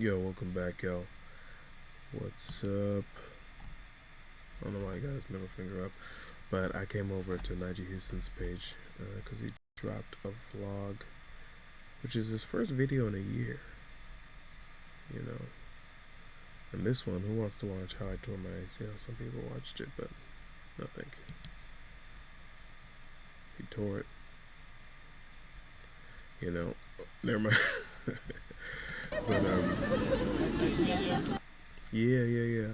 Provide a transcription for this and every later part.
Yo, welcome back, yo. What's up? I don't know why I got his middle finger up, but I came over to Nyjah Huston's page because he dropped a vlog, which is his first video in a year, you know. And this one, who wants to watch how I tore my ACL? Some people watched it, but no thank you. He tore it. You know, never mind. But, yeah.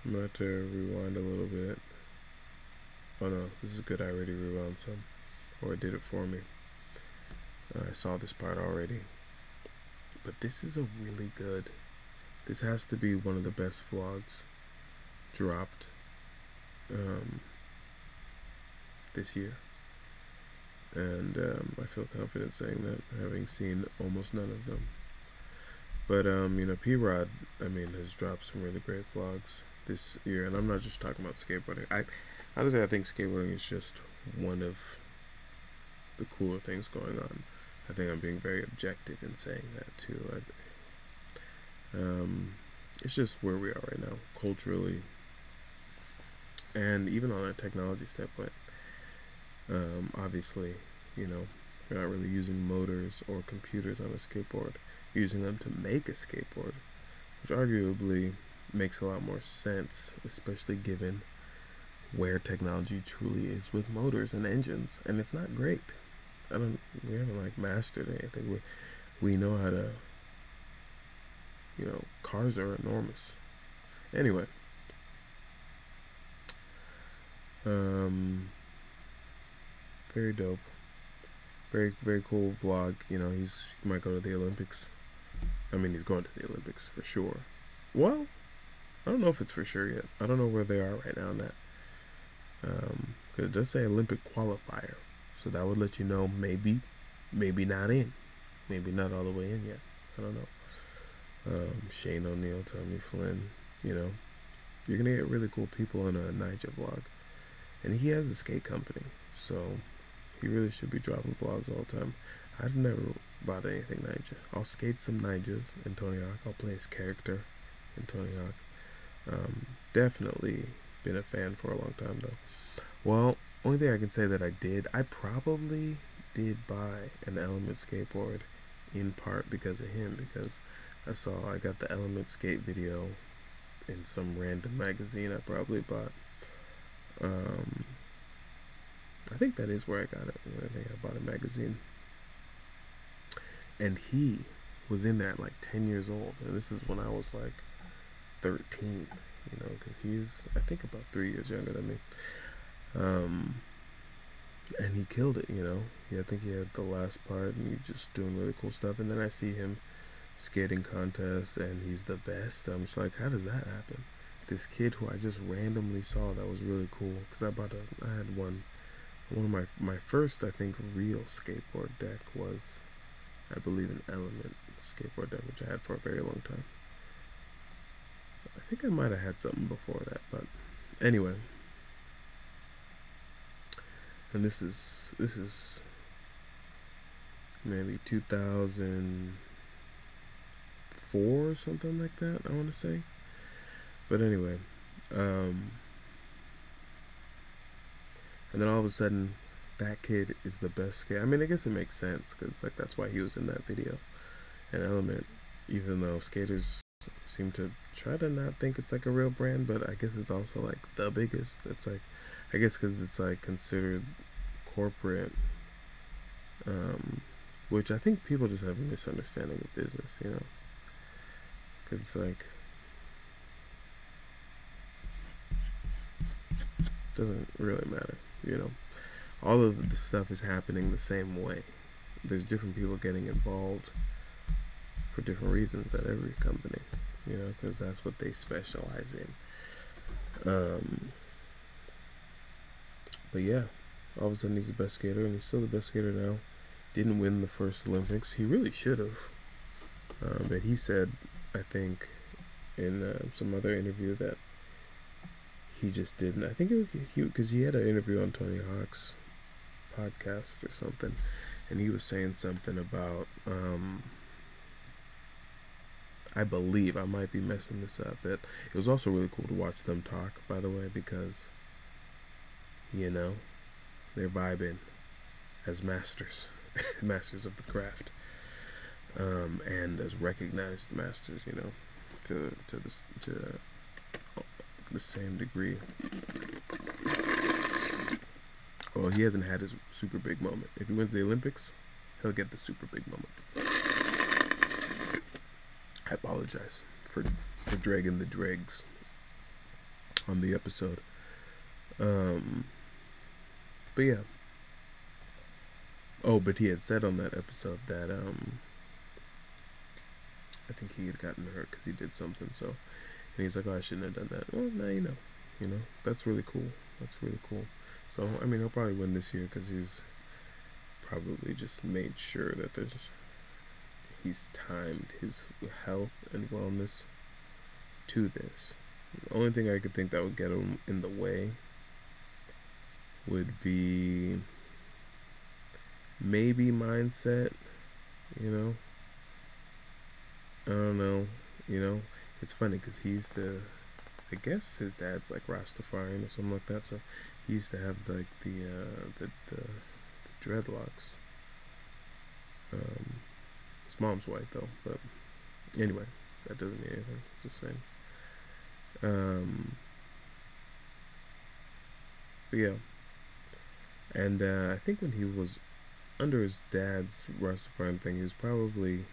I'm about to rewind a little bit. Oh no, this is good. I already rewound some, or it did it for me. I saw this part already, but this is a really good. This has to be one of the best vlogs dropped this year, and I feel confident saying that, having seen almost none of them. But P-Rod, has dropped some really great vlogs this year, and I'm not just talking about skateboarding. I think skateboarding is just one of the cooler things going on. I think I'm being very objective in saying that too. It's just where we are right now, culturally, and even on a technology standpoint. Obviously, you're not really using motors or computers on a skateboard. You're using them to make a skateboard, which arguably makes a lot more sense, especially given where technology truly is with motors and engines. And it's not great. We haven't mastered anything. We know how to, cars are enormous. Anyway, very dope. Very, very cool vlog. He might go to the Olympics. He's going to the Olympics for sure. Well, I don't know if it's for sure yet. I don't know where they are right now in that. Because it does say Olympic qualifier. So that would let you know maybe not in. Maybe not all the way in yet. I don't know. Shane O'Neill, Tommy Flynn, you're going to get really cool people in a Nyjah vlog. And he has a skate company. So he really should be dropping vlogs all the time. I've never bought anything Nyjah. I'll skate some Nyjahs in Tony Hawk. I'll play his character in Tony Hawk. Definitely been a fan for a long time though. Well, only thing I can say that I probably did buy an Element skateboard in part because of him, because I got the Element skate video in some random magazine I probably bought. I think that is where I got it. I think I bought a magazine. And he was in that 10 years old. And this is when I was 13, because he's, I think, about 3 years younger than me. And he killed it, I think he had the last part and he's just doing really cool stuff. And then I see him skating contests and he's the best. I'm just like, how does that happen? This kid who I just randomly saw that was really cool, because I had one of my first, I think, real skateboard deck was, I believe, an Element skateboard deck, which I had for a very long time. I think I might have had something before that, but anyway. And this is maybe 2004 or something like that, I want to say. But anyway, and then all of a sudden, that kid is the best skater. I guess it makes sense, because that's why he was in that video. And Element, even though skaters seem to try to not think it's a real brand, but I guess it's also the biggest. It's I guess because it's considered corporate, which I think people just have a misunderstanding of business, because doesn't really matter, all of the stuff is happening the same way. There's different people getting involved for different reasons at every company, because that's what they specialize in. But yeah, all of a sudden he's the best skater, and he's still the best skater now. Didn't win the first Olympics. He really should have. But he said, I think, in some other interview that he just didn't. I think because he had an interview on Tony Hawk's podcast or something, and he was saying something about I believe I might be messing this up. It was also really cool to watch them talk, by the way, because you know they're vibing as masters, masters of the craft, and as recognized masters. To the same degree. Well, he hasn't had his super big moment. If he wins the Olympics, he'll get the super big moment. I apologize for dragging the dregs on the episode. But yeah. Oh, but he had said on that episode that I think he had gotten hurt because he did something. So, and he's like, "Oh, I shouldn't have done that." Well, now you know. That's really cool. That's really cool. So, I mean, he'll probably win this year because he's probably just made sure that he's timed his health and wellness to this. The only thing I could think that would get him in the way would be maybe mindset. I don't know. It's funny because he used to, I guess his dad's like Rastafarian or something like that, so he used to have like the dreadlocks. His mom's white though, but anyway, that doesn't mean anything. Just saying. But yeah, and I think when he was under his dad's Rastafarian thing, he was probably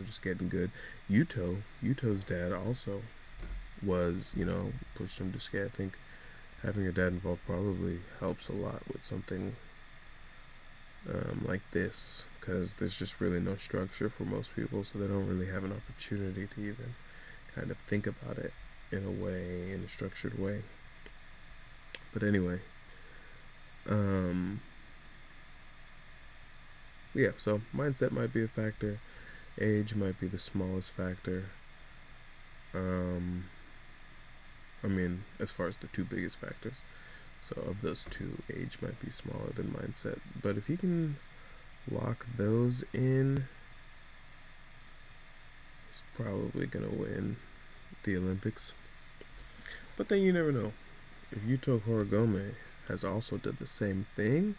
just getting good. Yuto's dad also was, pushed him to skate. I think having your dad involved probably helps a lot with something like this, because there's just really no structure for most people, so they don't really have an opportunity to even kind of think about it in a structured way. But anyway, yeah, so mindset might be a factor. Age might be the smallest factor. I mean, as far as the two biggest factors. So of those two, age might be smaller than mindset. But if you can lock those in, he's probably going to win the Olympics. But then you never know. If Yuto Horigome has also done the same thing,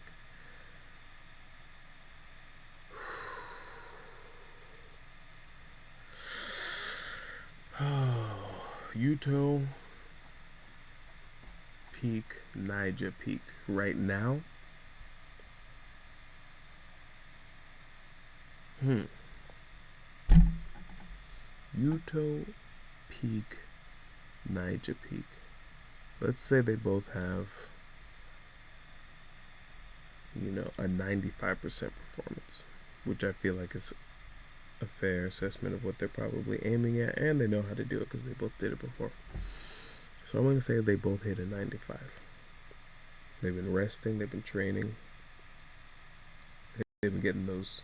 Yuto peak, Nyjah peak right now. Yuto peak, Nyjah peak. Let's say they both have, a 95% performance, which I feel like is a fair assessment of what they're probably aiming at, and they know how to do it because they both did it before. So I'm going to say they both hit a 95. They've been resting, they've been training, they've been getting those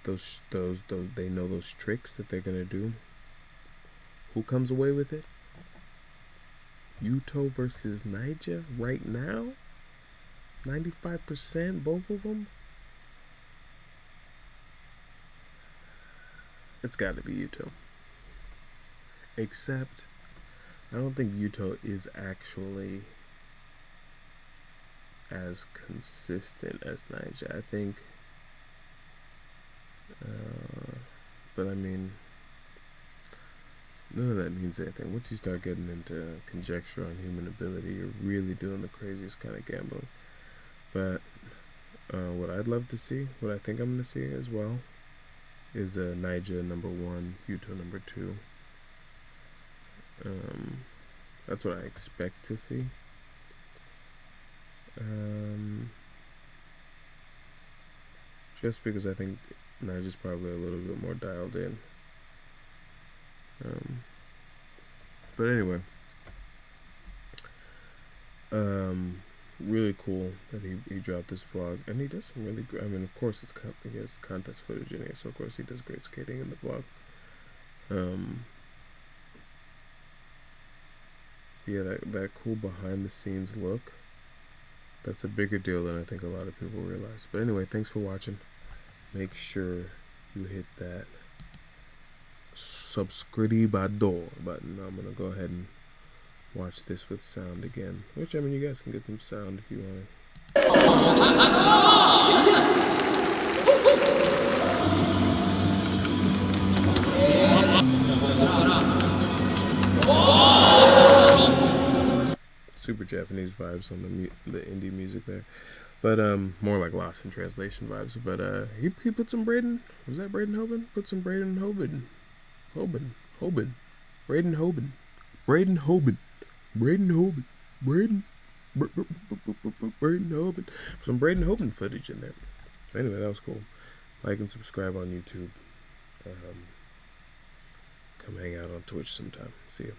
they know those tricks that they're going to do. Who comes away with it? Yuto versus Nyjah right now? 95%, both of them? It's got to be Yuto. Except, I don't think Yuto is actually as consistent as Nyjah. I think, but I mean, none of that means anything. Once you start getting into conjecture on human ability, you're really doing the craziest kind of gambling. But what I'd love to see, what I think I'm going to see as well, is Nyjah number 1, Yuto number 2. That's what I expect to see. Just because I think Nyjah's probably a little bit more dialed in. But anyway, really cool that he dropped this vlog, and he does some really great. I mean, of course, he has contest footage in here, so of course he does great skating in the vlog. Yeah, that cool behind the scenes look, that's a bigger deal than I think a lot of people realize. But anyway, thanks for watching. make sure you hit that subscribe button. I'm gonna go ahead and watch this with sound again, which, I mean, you guys can get some sound if you want. Super Japanese vibes on the indie music there, but more like Lost in Translation vibes. But he put some Braden. Was that Braden Hoban? Put some Braden Hoban. Braden Hoban. Braden Hoban. Some Braden Hoban footage in there. Anyway, that was cool. Like and subscribe on YouTube. Come hang out on Twitch sometime. See ya.